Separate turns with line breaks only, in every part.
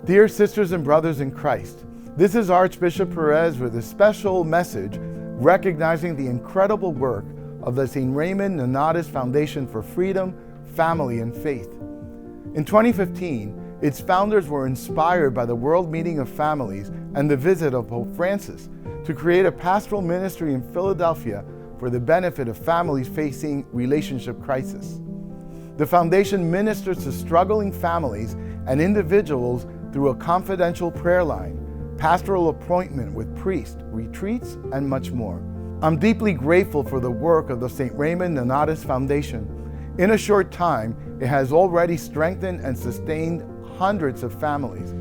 Dear sisters and brothers in Christ, this is Archbishop Perez with a special message recognizing the incredible work of the St. Raymond Nonnatus Foundation for Freedom, Family, and Faith. In 2015, its founders were inspired by the World Meeting of Families and the visit of Pope Francis to create a pastoral ministry in Philadelphia for the benefit of families facing relationship crisis. The foundation ministers to struggling families and individuals through a confidential prayer line, pastoral appointment with priests, retreats, and much more. I'm deeply grateful for the work of the St. Raymond Nonnatus Foundation. In a short time, it has already strengthened and sustained hundreds of families.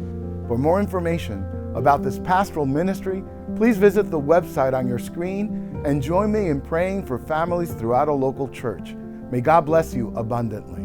For more information about this pastoral ministry, please visit the website on your screen and join me in praying for families throughout a local church. May God bless you abundantly.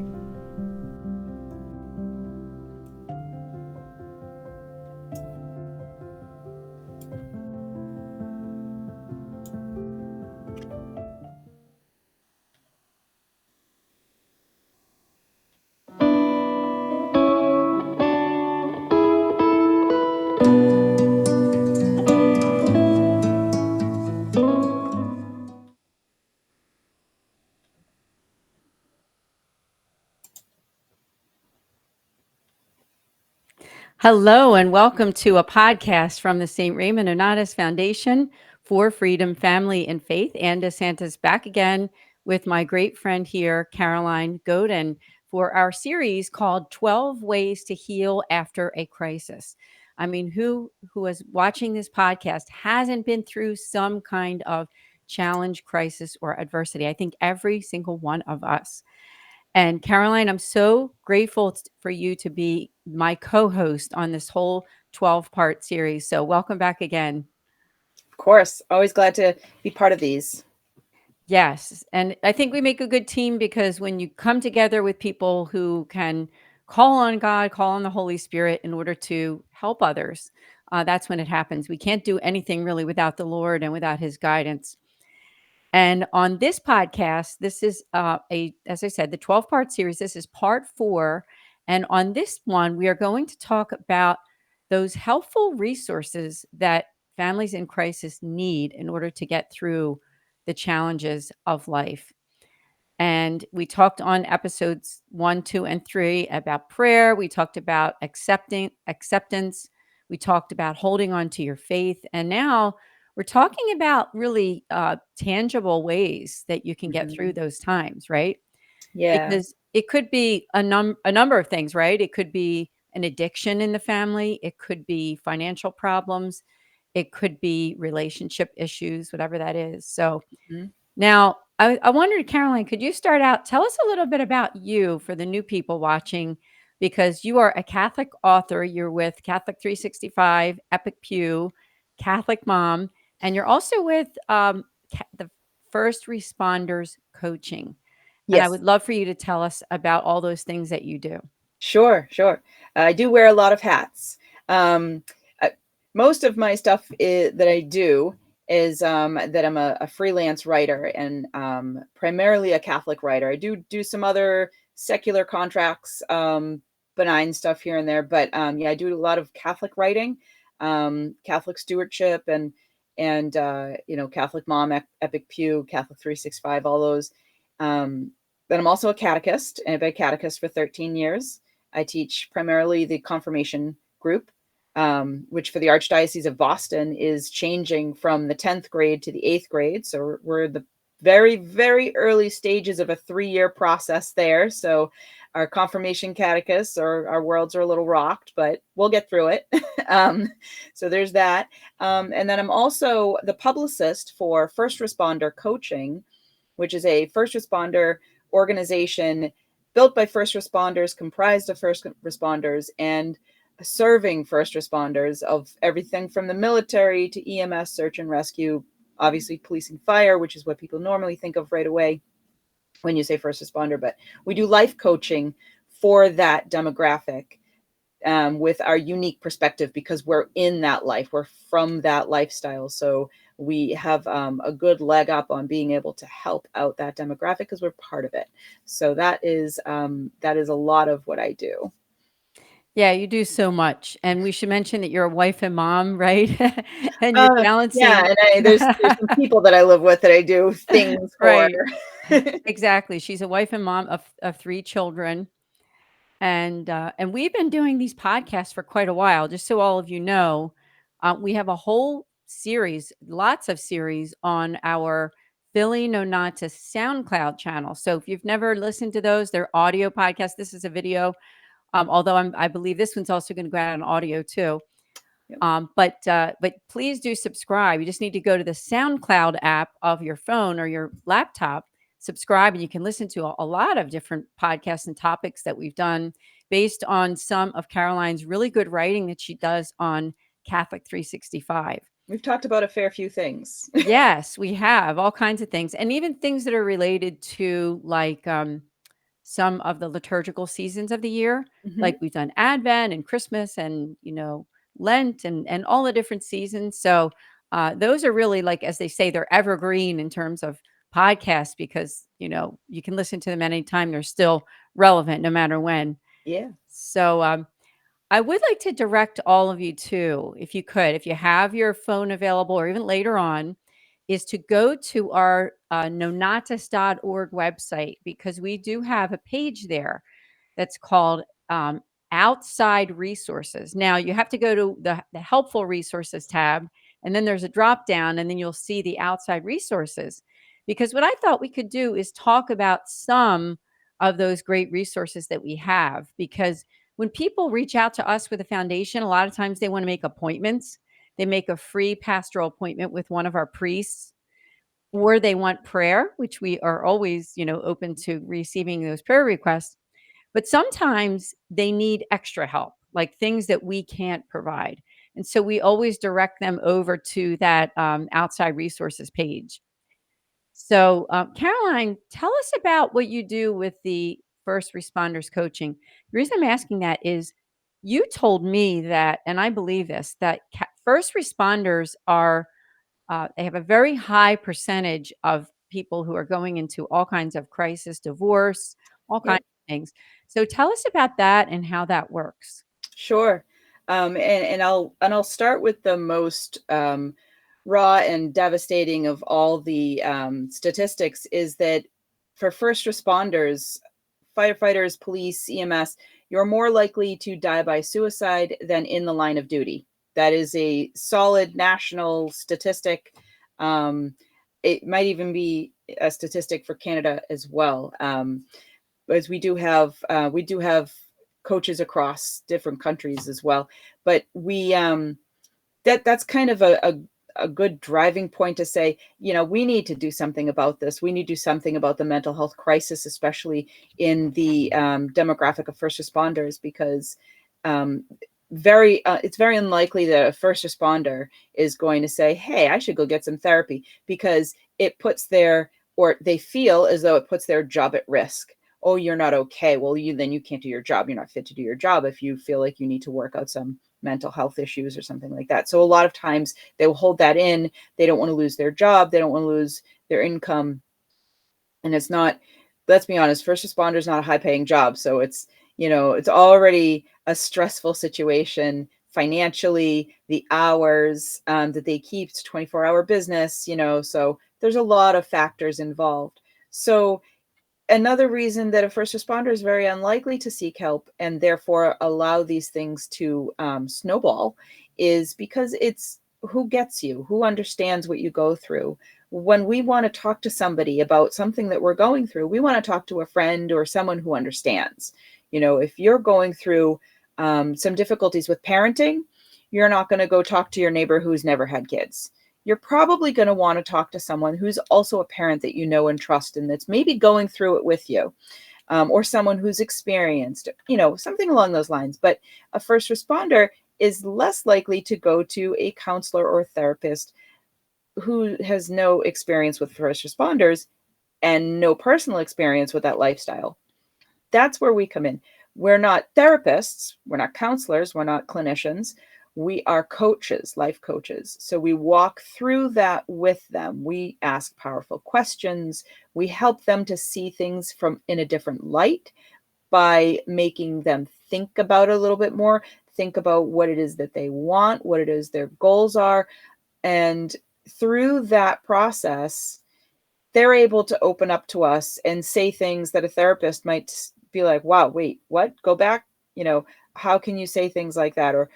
Hello, and welcome to a podcast from the St. Raymond Nonnatus Foundation for Freedom, Family, and Faith. And DeSantis back again with my great friend here, Caroline Godin, for our series called 12 Ways to Heal After a Crisis. I mean, who is watching this podcast hasn't been through some kind of challenge, crisis, or adversity? I think every single one of us. And Caroline, I'm so grateful for you to be my co-host on this whole 12-part series. So welcome back again.
Of course. Always glad to be part of these.
Yes. And I think we make a good team because when you come together with people who can call on God, call on the Holy Spirit in order to help others, that's when it happens. We can't do anything really without the Lord and without his guidance. And on this podcast, this is as I said, the 12-part series. This is part 4. And on this one, we are going to talk about those helpful resources that families in crisis need in order to get through the challenges of life. And we talked on episodes 1, 2, and 3 about prayer. We talked about acceptance. We talked about holding on to your faith. And now we're talking about really tangible ways that you can get through those times, right?
Yeah.
Because it could be a number of things, right? It could be an addiction in the family. It could be financial problems. It could be relationship issues, whatever that is. So now I wondered, Caroline, could you start out? Tell us a little bit about you for the new people watching, because you are a Catholic author. You're with Catholic 365, Epic Pew, Catholic Mom, and you're also with the First Responders Coaching.
Yes.
And I would love for you to tell us about all those things that you do.
Sure. I do wear a lot of hats. Most of my stuff that I do is that I'm a freelance writer and primarily a Catholic writer. I do some other secular contracts, benign stuff here and there, but I do a lot of Catholic writing, Catholic stewardship, and Catholic Mom, Epic Pew, Catholic 365, all those. But I'm also a catechist, and I've been a catechist for 13 years. I teach primarily the confirmation group, which for the Archdiocese of Boston is changing from the 10th grade to the 8th grade. So we're the very, very early stages of a 3-year process there. So our confirmation catechists, our worlds are a little rocked, but we'll get through it. So there's that. And then I'm also the publicist for First Responder Coaching, which is a first responder organization built by first responders, comprised of first responders, and serving first responders of everything from the military to EMS, search and rescue, obviously police and fire, which is what people normally think of right away when you say first responder. But we do life coaching for that demographic with our unique perspective, because we're in that life, we're from that lifestyle. So we have a good leg up on being able to help out that demographic because we're part of it. So that is a lot of what I do.
Yeah, you do so much. And we should mention that you're a wife and mom, right? And you're
Yeah,
balancing.
and there's some people that I live with that I do things for.
Right. Exactly. She's a wife and mom of 3 children. And we've been doing these podcasts for quite a while. Just so all of you know, we have a whole series, lots of series on our Philly Nonnatus SoundCloud channel. So if you've never listened to those, they're audio podcasts. This is a video, although I believe this one's also going to go out on audio too.
Yep.
But please do subscribe. You just need to go to the SoundCloud app of your phone or your laptop, subscribe, and you can listen to a lot of different podcasts and topics that we've done based on some of Caroline's really good writing that she does on Catholic 365.
We've talked about a fair few things.
Yes, we have all kinds of things, and even things that are related to like some of the liturgical seasons of the year. Like we've done Advent and Christmas and, Lent and all the different seasons. So those are really, like, as they say, they're evergreen in terms of podcasts because, you can listen to them anytime. They're still relevant no matter when.
Yeah.
So I would like to direct all of you to, if you could, if you have your phone available or even later on, is to go to our nonnatus.org website, because we do have a page there that's called Outside Resources. Now, you have to go to the Helpful Resources tab, and then there's a drop down, and then you'll see the Outside Resources. Because what I thought we could do is talk about some of those great resources that we have. Because when people reach out to us with a foundation, a lot of times they want to make appointments. They make a free pastoral appointment with one of our priests, or they want prayer, which we are always, open to receiving those prayer requests. But sometimes they need extra help, like things that we can't provide. And so we always direct them over to that outside resources page. So, Caroline, tell us about what you do with the first responders coaching. The reason I'm asking that is you told me that, and I believe this, that first responders they have a very high percentage of people who are going into all kinds of crisis, divorce, all kinds
Yep.
of things. So tell us about that and how that works.
Sure. And I'll start with the most raw and devastating of all the statistics is that for first responders, firefighters, police, EMS, you're more likely to die by suicide than in the line of duty. That is a solid national statistic. It might even be a statistic for Canada as well, as we do have coaches across different countries as well. But we that's kind of a good driving point to say, we need to do something about this. We need to do something about the mental health crisis, especially in the demographic of first responders, because it's very unlikely that a first responder is going to say, hey, I should go get some therapy, because it puts they feel as though it puts their job at risk. Oh, you're not okay. Well, then you can't do your job. You're not fit to do your job if you feel like you need to work out some mental health issues or something like that. So a lot of times they will hold that in. They don't want to lose their job. They don't want to lose their income. And it's not, let's be honest, first responder is not a high paying job. So it's already a stressful situation financially, the hours that they keep, it's 24-hour business, so there's a lot of factors involved. So another reason that a first responder is very unlikely to seek help and therefore allow these things to snowball is because it's who gets you, who understands what you go through. When we want to talk to somebody about something that we're going through, we want to talk to a friend or someone who understands. If you're going through some difficulties with parenting, you're not going to go talk to your neighbor who's never had kids. You're probably going to want to talk to someone who's also a parent that you know and trust and that's maybe going through it with you, or someone who's experienced, something along those lines. But a first responder is less likely to go to a counselor or therapist who has no experience with first responders and no personal experience with that lifestyle. That's where we come in. We're not therapists, we're not counselors, we're not clinicians. We are coaches, life coaches. So we walk through that with them. We ask powerful questions. We help them to see things in a different light. by making them think about it a little bit more, think about what it is that they want, what it is their goals are. And through that process, they're able to open up to us and say things that a therapist might be like, wow, wait, what? Go back? How can you say things like that? Or,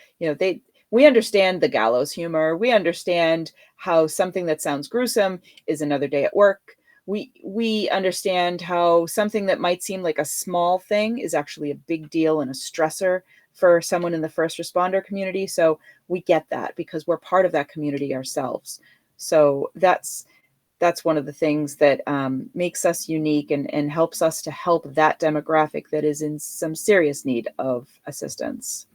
we understand the gallows humor. We understand how something that sounds gruesome is another day at work. We understand how something that might seem like a small thing is actually a big deal and a stressor for someone in the first responder community. So we get that because we're part of that community ourselves. So that's one of the things that makes us unique and helps us to help that demographic that is in some serious need of assistance.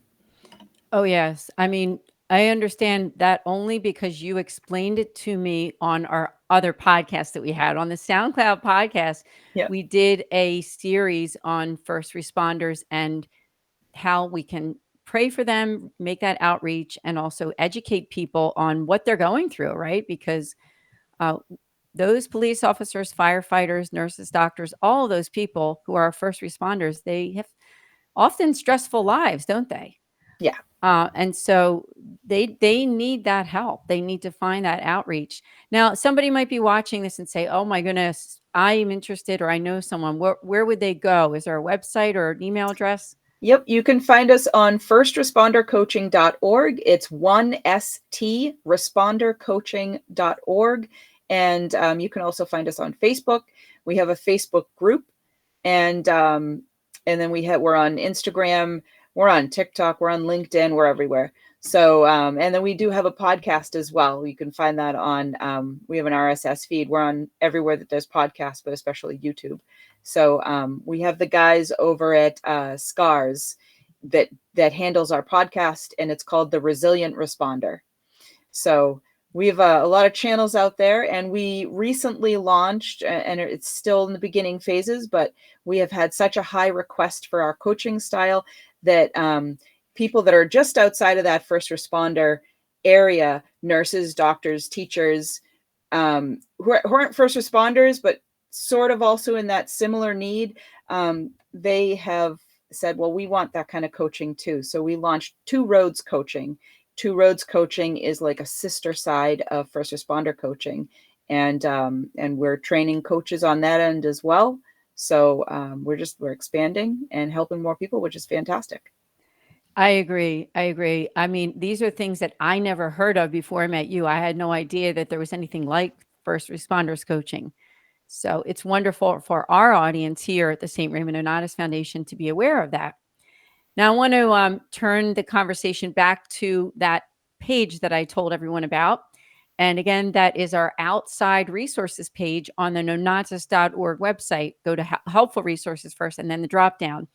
Oh, yes. I mean, I understand that only because you explained it to me on our other podcast that we had on the SoundCloud podcast.
Yeah.
We did a series on first responders and how we can pray for them, make that outreach, and also educate people on what they're going through, right? Because uh, those police officers, firefighters, nurses, doctors, all of those people who are first responders, they have often stressful lives, don't they?
Yeah.
And so they need that help. They need to find that outreach. Now, somebody might be watching this and say, "Oh my goodness, I am interested," or "I know someone." Where would they go? Is there a website or an email address?
Yep, you can find us on firstrespondercoaching.org. It's 1ST, respondercoaching.org. And you can also find us on Facebook. We have a Facebook group, and then we're on Instagram, we're on TikTok, we're on LinkedIn, we're everywhere. So, and then we do have a podcast as well. You can find that on, we have an RSS feed. We're on everywhere that there's podcasts, but especially YouTube. So we have the guys over at SCARS that handles our podcast, and it's called The Resilient Responder. So we have a lot of channels out there, and we recently launched, and it's still in the beginning phases, but we have had such a high request for our coaching style that people that are just outside of that first responder area, nurses, doctors, teachers, who aren't first responders, but sort of also in that similar need, they have said, well, we want that kind of coaching too. So we launched Two Roads Coaching. Two Roads Coaching is like a sister side of first responder coaching. And we're training coaches on that end as well. So we're expanding and helping more people, which is fantastic.
I agree. I agree. I mean, these are things that I never heard of before I met you. I had no idea that there was anything like first responders coaching. So it's wonderful for our audience here at the St. Raymond Nonnatus Foundation to be aware of that. Now, I want to turn the conversation back to that page that I told everyone about. And again, that is our outside resources page on the nonnatus.org website. Go to helpful resources first and then the drop down.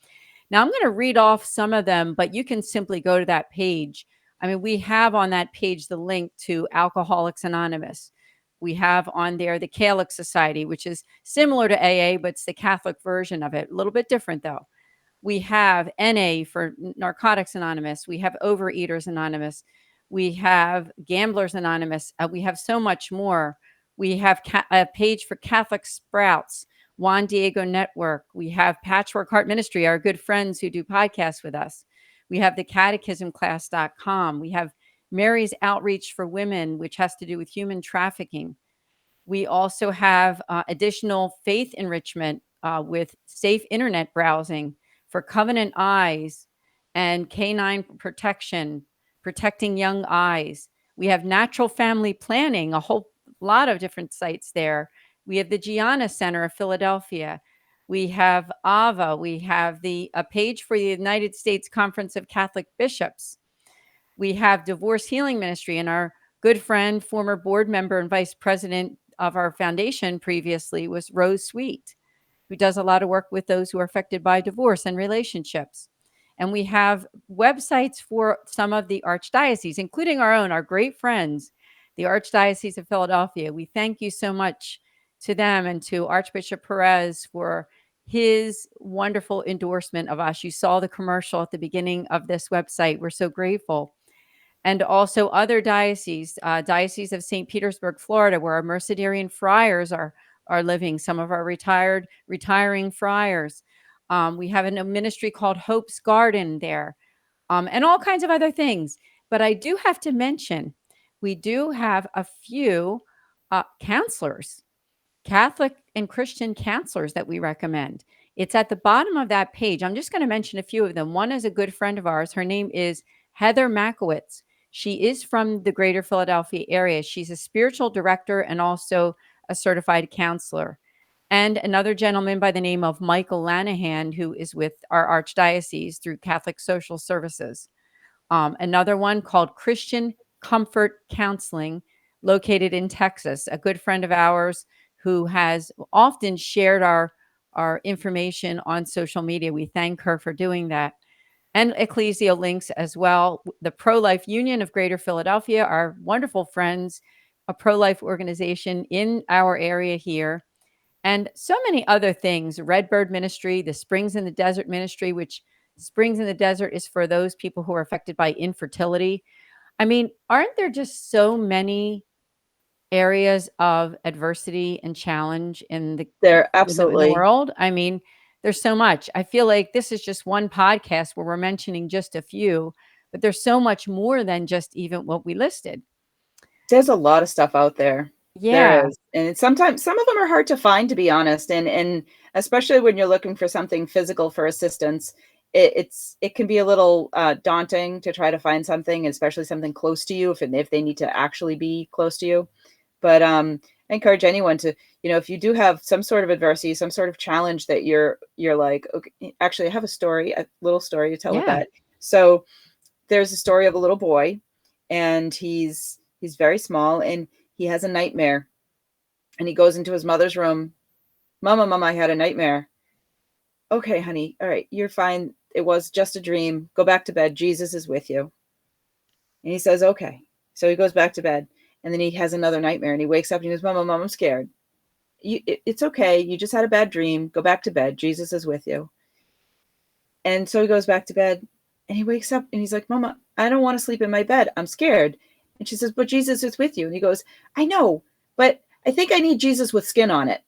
Now, I'm going to read off some of them, but you can simply go to that page. I mean, we have on that page the link to Alcoholics Anonymous. We have on there the Catholic Society, which is similar to AA, but it's the Catholic version of it. A little bit different, though. We have NA for Narcotics Anonymous. We have Overeaters Anonymous. We have Gamblers Anonymous. We have so much more. We have a page for Catholic Sprouts, Juan Diego Network. We have Patchwork Heart Ministry, our good friends who do podcasts with us. We have the catechismclass.com. We have Mary's Outreach for Women, which has to do with human trafficking. We also have additional faith enrichment with safe internet browsing for Covenant Eyes and canine protection, protecting young eyes. We have natural family planning, a whole lot of different sites there. We have the Gianna Center of Philadelphia. We have AVA. We have a page for the United States Conference of Catholic Bishops. We have Divorce Healing Ministry, and our good friend, former board member and vice president of our foundation previously was Rose Sweet, who does a lot of work with those who are affected by divorce and relationships. And we have websites for some of the archdioceses, including our own, our great friends, the Archdiocese of Philadelphia. We thank you so much to them and to Archbishop Perez for his wonderful endorsement of us. You saw the commercial at the beginning of this website. We're so grateful. And also other dioceses, Diocese of St. Petersburg, Florida, where our Mercedarian friars are living, some of our retiring friars. We have a ministry called Hope's Garden there, and all kinds of other things. But I do have to mention, we do have a few counselors, Catholic and Christian counselors that we recommend. It's at the bottom of that page. I'm just going to mention a few of them. One is a good friend of ours. Her name is Heather Makowitz. She is from the greater Philadelphia area. She's a spiritual director and also a certified counselor. And another gentleman by the name of Michael Lanahan, who is with our archdiocese through Catholic Social Services. Another one called Christian Comfort Counseling, located in Texas. A good friend of ours who has often shared our information on social media. We thank her for doing that. And Ecclesial Links as well. The Pro-Life Union of Greater Philadelphia, our wonderful friends, a pro-life organization in our area here. And so many other things. Redbird Ministry, the Springs in the Desert Ministry, which Springs in the Desert is for those people who are affected by infertility. I mean, aren't there just so many areas of adversity and challenge in the
There
in the
absolutely.
world? I mean, there's so much. I feel like this is just one podcast where we're mentioning just a few, but there's so much more than just even what we listed.
There's a lot of stuff out there.
Yeah.
There is. And sometimes some of them are hard to find, to be honest. And especially when you're looking for something physical for assistance, it can be a little daunting to try to find something, especially something close to you if they need to actually be close to you. But I encourage anyone to, if you do have some sort of adversity, some sort of challenge that you're like, okay, actually I have a little story to tell with
Yeah.
that. So there's a story of a little boy, and he's very small, and he has a nightmare, and he goes into his mother's room. Mama, I had a nightmare. Okay, honey. All right. You're fine. It was just a dream. Go back to bed. Jesus is with you. And he says, okay. So he goes back to bed, and then he has another nightmare, and he wakes up and he goes, Mom, I'm scared. It's okay. You just had a bad dream. Go back to bed. Jesus is with you. And so he goes back to bed, and he wakes up and he's like, Mama, I don't want to sleep in my bed. I'm scared. And she says, but Jesus is with you. And he goes, I know, but I think I need Jesus with skin on it.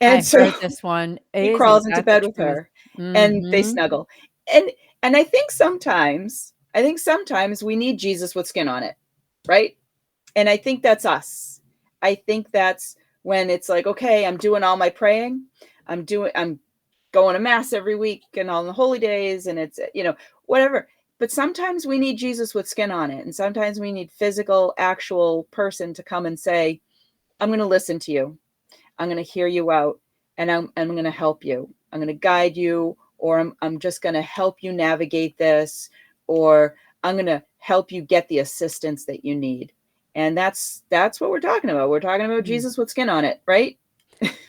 And
I've
so
heard this one.
he
Isn't
crawls into
that the
bed with
truth?
her, and they
Mhm.
snuggle. And I think sometimes we need Jesus with skin on it, right? And I think that's us. I think that's when it's like, okay, I'm doing all my praying. I'm going to mass every week and on the holy days, and it's, whatever. But sometimes we need Jesus with skin on it. And sometimes we need physical, actual person to come and say, I'm going to listen to you. I'm going to hear you out, and I'm going to help you. I'm going to guide you, or I'm just going to help you navigate this, or I'm going to help you get the assistance that you need. And that's what we're talking about. We're talking about
Mm.
Jesus with skin on it, right?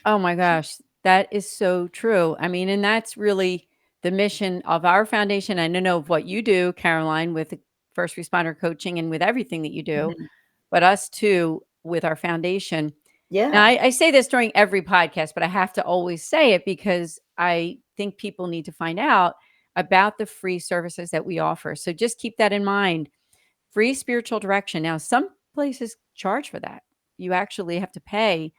Oh my gosh, that is so true. I mean, and that's really the mission of our foundation. I know of what you do, Caroline, with the first responder coaching and with everything that you do,
Mhm.
but us too with our foundation. Now,
Yeah.
I say this during every podcast, but I have to always say it because I think people need to find out about the free services that we offer. So just keep that in mind. Free spiritual direction. Now, some places charge for that. You actually have to pay,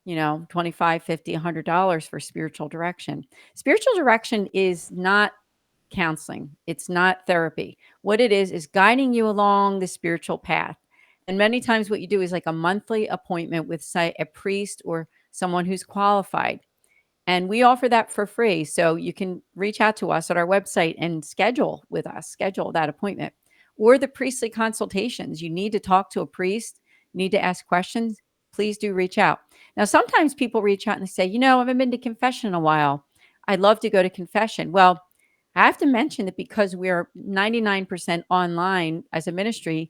25, 50, $100 for spiritual direction. Spiritual direction is not counseling. It's not therapy. What it is guiding you along the spiritual path. And many times what you do is like a monthly appointment with, say, a priest or someone who's qualified. And we offer that for free. So you can reach out to us at our website and schedule with us, schedule that appointment. Or the priestly consultations. You need to talk to a priest, need to ask questions. Please do reach out. Now, sometimes people reach out and say, I haven't been to confession in a while. I'd love to go to confession. Well, I have to mention that because we're 99% online as a ministry,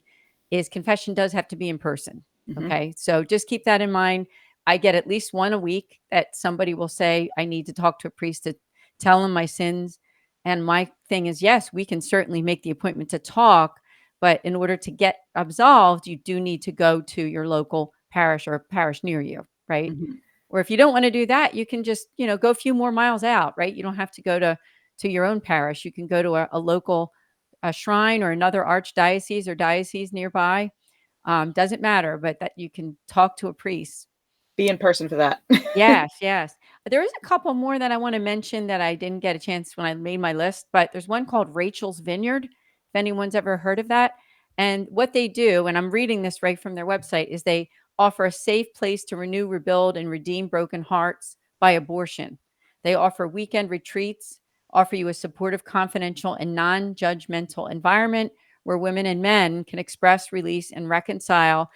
is confession does have to be in person.
Mm-hmm.
Okay. So just keep that in mind. I get at least one a week that somebody will say, I need to talk to a priest to tell them my sins. And my thing is, yes, we can certainly make the appointment to talk, but in order to get absolved, you do need to go to your local parish or parish near you, right?
Mm-hmm.
Or if you don't want to do that, you can just, go a few more miles out, right? You don't have to go to your own parish. You can go to a local shrine or another archdiocese or diocese nearby. Doesn't matter, but that you can talk to a priest.
Be in person for that.
Yes, yes. There is a couple more that I want to mention that I didn't get a chance when I made my list, but there's one called Rachel's Vineyard, if anyone's ever heard of that. And what they do, and I'm reading this right from their website, is they offer a safe place to renew, rebuild, and redeem broken hearts by abortion. They offer weekend retreats, offer you a supportive, confidential, and non-judgmental environment where women and men can express, release, and reconcile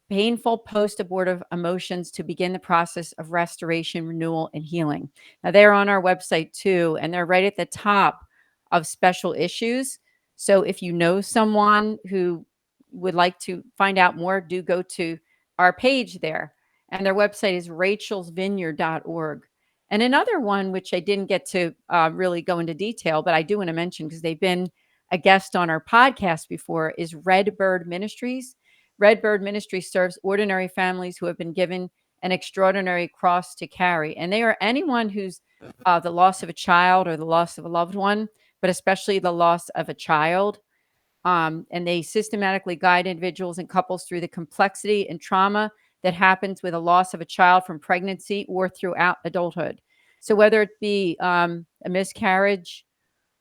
painful post-abortive emotions to begin the process of restoration, renewal, and healing. Now, they're on our website too, and they're right at the top of special issues. So if you know someone who would like to find out more, do go to our page there. And their website is rachelsvineyard.org. And another one, which I didn't get to really go into detail, but I do want to mention because they've been a guest on our podcast before, is Redbird Ministries. Redbird Ministry serves ordinary families who have been given an extraordinary cross to carry. And they are anyone who's the loss of a child or the loss of a loved one, but especially the loss of a child. And they systematically guide individuals and couples through the complexity and trauma that happens with a loss of a child from pregnancy or throughout adulthood. So whether it be a miscarriage,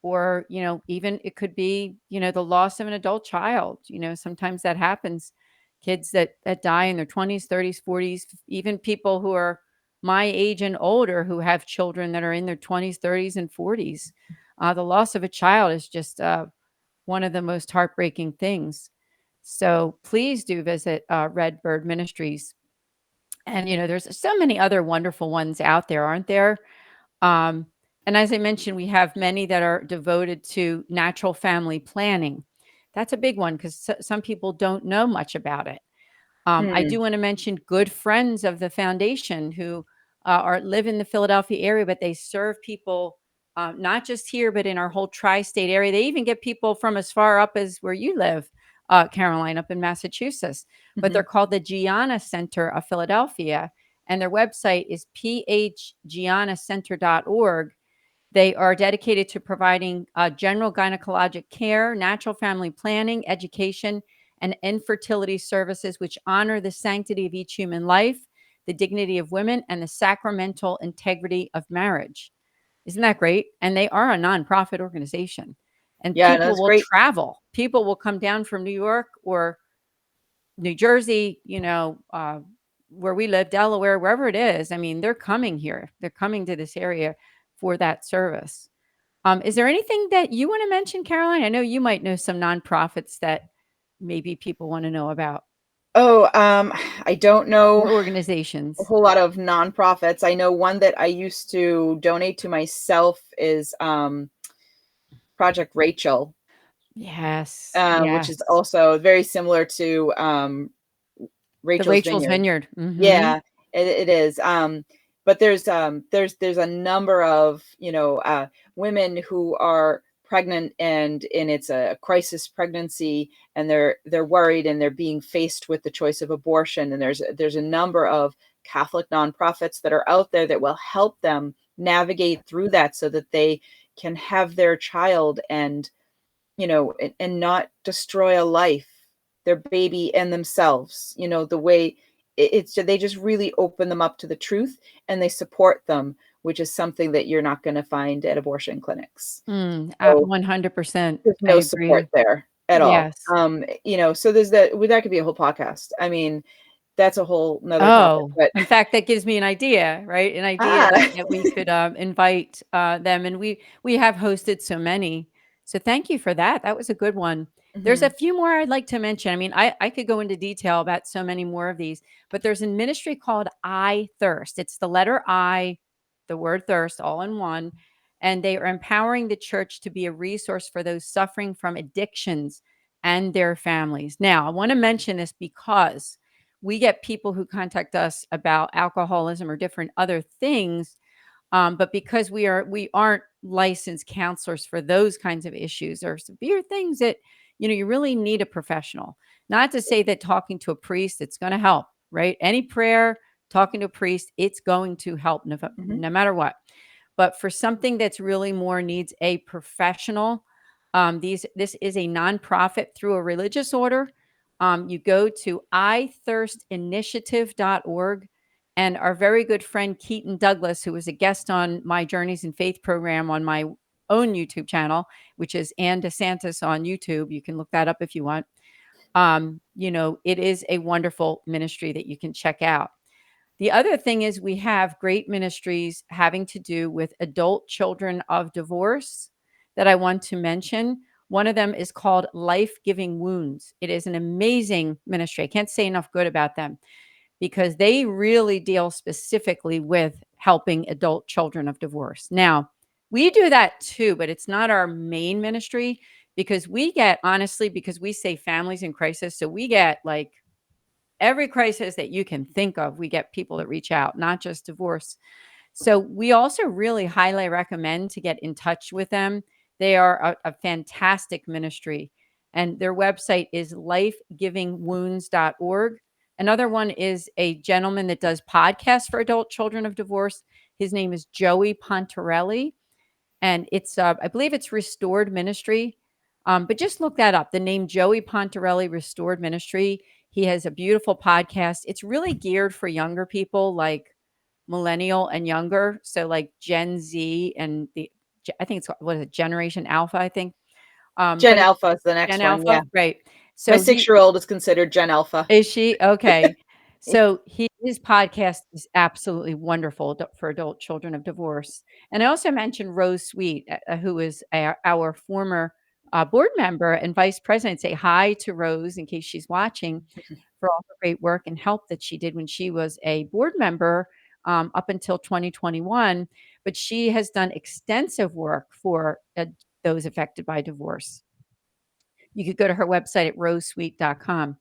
or, even it could be, the loss of an adult child. Sometimes that happens. Kids that die in their 20s, 30s, 40s, even people who are my age and older who have children that are in their 20s, 30s, and 40s. The loss of a child is just one of the most heartbreaking things. So please do visit Redbird Ministries. And, there's so many other wonderful ones out there, aren't there? Um, and as I mentioned, we have many that are devoted to natural family planning. That's a big one because some people don't know much about it. I do want to mention good friends of the foundation who live in the Philadelphia area, but they serve people not just here, but in our whole tri-state area. They even get people from as far up as where you live, Caroline, up in Massachusetts. But they're called the Gianna Center of Philadelphia, and their website is phgiannacenter.org. They are dedicated to providing general gynecologic care, natural family planning, education, and infertility services, which honor the sanctity of each human life, the dignity of women, and the sacramental integrity of marriage. Isn't that great? And they are a nonprofit organization. And
Yeah,
people
that's
will
great.
travel. People will come down from New York or New Jersey, where we live, Delaware, wherever it is. I mean, they're coming here. They're coming to this area for that service. Is there anything that you want to mention, Caroline? I know you might know some nonprofits that maybe people want to know about,
Oh, I don't know
or
a
organizations.
whole lot of nonprofits. I know one that I used to donate to myself is Project Rachel,
Yes,
which is
yes.
also very similar to
The
Rachel's
Rachel's
Vineyard.
Vineyard. Mm-hmm.
Yeah, it is. But there's a number of women who are pregnant and it's a crisis pregnancy, and they're worried and they're being faced with the choice of abortion. And there's a number of Catholic nonprofits that are out there that will help them navigate through that so that they can have their child and and not destroy a life, their baby and themselves, the way it's they just really open them up to the truth, and they support them, which is something that you're not going to find at abortion clinics. So
100%.
there's
I
no support
agree.
there at all.
Yes.
So there's that could be a whole podcast. I mean, that's a whole nother topic,
Oh,
but
in fact, that gives me an idea, right? An idea
ah,
that we could invite them, and we have hosted so many. So thank you for that. That was a good one. There's a
mhm,
few more I'd like to mention. I mean, I could go into detail about so many more of these, but there's a ministry called I Thirst. It's the letter I, the word thirst, all in one, and they are empowering the church to be a resource for those suffering from addictions and their families. Now, I want to mention this because we get people who contact us about alcoholism or different other things, but because we aren't licensed counselors for those kinds of issues or severe things that you really need a professional. Not to say that talking to a priest, it's going to help, right? Any prayer, talking to a priest, it's going to help
mhm,
no matter what. But for something that's really more needs a professional, this is a nonprofit through a religious order. You go to ithirstinitiative.org, And our very good friend Keaton Douglas, who was a guest on my Journeys in Faith program on my own YouTube channel, which is Ann DeSantis on YouTube. You can look that up if you want. It is a wonderful ministry that you can check out. The other thing is we have great ministries having to do with adult children of divorce that I want to mention. One of them is called Life Giving Wounds. It is an amazing ministry. I can't say enough good about them because they really deal specifically with helping adult children of divorce. Now, we do that too, but it's not our main ministry because we get, honestly, because we say families in crisis. So we get like every crisis that you can think of, we get people that reach out, not just divorce. So we also really highly recommend to get in touch with them. They are a fantastic ministry, and their website is lifegivingwounds.org. Another one is a gentleman that does podcasts for adult children of divorce. His name is Joey Pontarelli, and it's I believe it's Restored Ministry. But just look that up. The name Joey Pontarelli, Restored Ministry. He has a beautiful podcast. It's really geared for younger people, like millennial and younger. So like Gen Z and I think it's, what is it, Generation Alpha, I think.
Gen
But it's
Alpha is the next
Gen
one. Yeah.
Alpha, right.
My
So
6-year-old is considered Gen Alpha.
is she? Okay. So his podcast is absolutely wonderful for adult children of divorce. And I also mentioned Rose Sweet, who is our former board member and vice president. Say hi to Rose in case she's watching, for all the great work and help that she did when she was a board member up until 2021. But she has done extensive work for those affected by divorce. You could go to her website at rosesweet.com.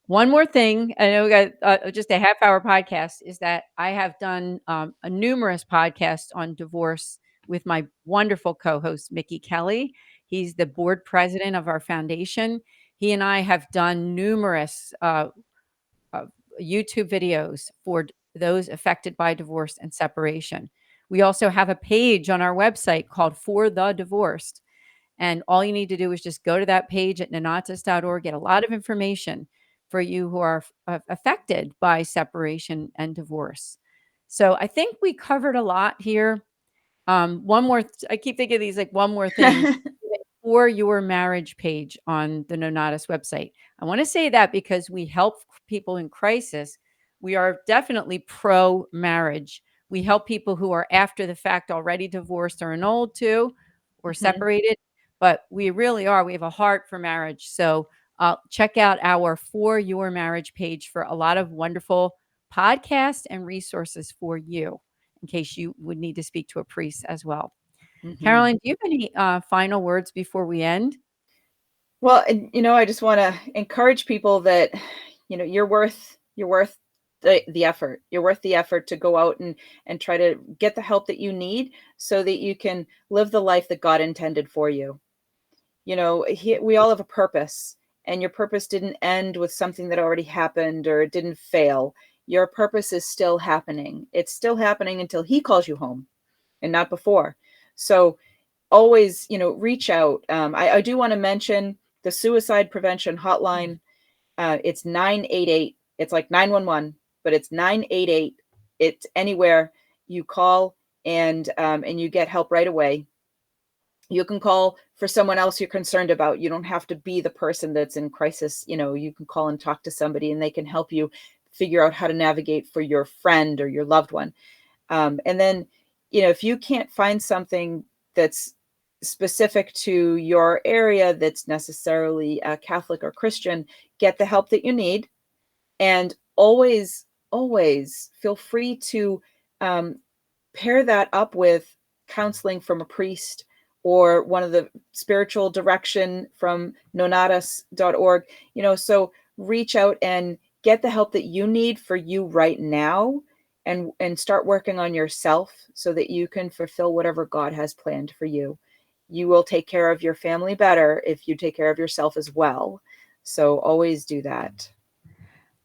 One more thing, I know we got just a half-hour podcast, is that I have done a numerous podcasts on divorce with my wonderful co-host, Mickey Kelly. He's the board president of our foundation. He and I have done numerous YouTube videos for those affected by divorce and separation. We also have a page on our website called For the Divorced. And all you need to do is just go to that page at nonnatus.org, get a lot of information for you who are affected by separation and divorce. So I think we covered a lot here. One more, I keep thinking of these like one more thing for your marriage page on the Nonnatus website. I want to say that because we help people in crisis. We are definitely pro marriage. We help people who are after the fact already divorced or annulled too, or separated. But we really are. We have a heart for marriage. So check out our For Your Marriage page for a lot of wonderful podcasts and resources for you in case you would need to speak to a priest as well. Caroline, do you have any final words before we end?
Well, I just want to encourage people that, you're worth the effort. You're worth the effort to go out and try to get the help that you need so that you can live the life that God intended for you. We all have a purpose, and your purpose didn't end with something that already happened or it didn't fail. Your purpose is still happening. It's still happening until He calls you home and not before. So always, reach out. I do want to mention the suicide prevention hotline. It's 988. It's like 911, but it's 988. It's anywhere you call and you get help right away. You can call for someone else you're concerned about. You don't have to be the person that's in crisis. You can call and talk to somebody and they can help you figure out how to navigate for your friend or your loved one. And then, if you can't find something that's specific to your area that's necessarily Catholic or Christian, get the help that you need. And always feel free to pair that up with counseling from a priest or one of the spiritual direction from nonnatus.org. So reach out and get the help that you need for you right now, and start working on yourself so that you can fulfill whatever God has planned for you. You will take care of your family better if you take care of yourself as well. So always do that.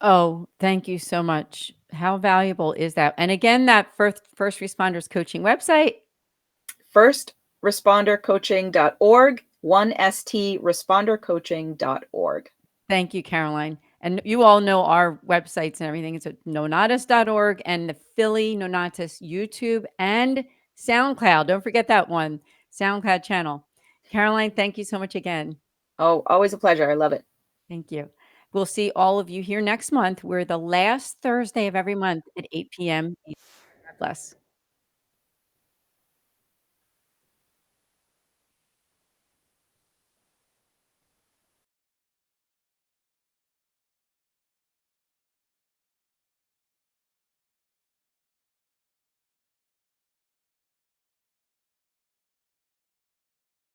Oh, thank you so much. How valuable is that? And again, that first responders coaching website,
firstrespondercoaching.org, 1st respondercoaching.org.
Thank you, Caroline. And you all know our websites and everything. It's at nonatus.org and the Philly Nonatus YouTube and SoundCloud. Don't forget that one, SoundCloud channel. Caroline, thank you so much again.
Oh, always a pleasure. I love it.
Thank you. We'll see all of you here next month. We're the last Thursday of every month at 8 p.m. God bless.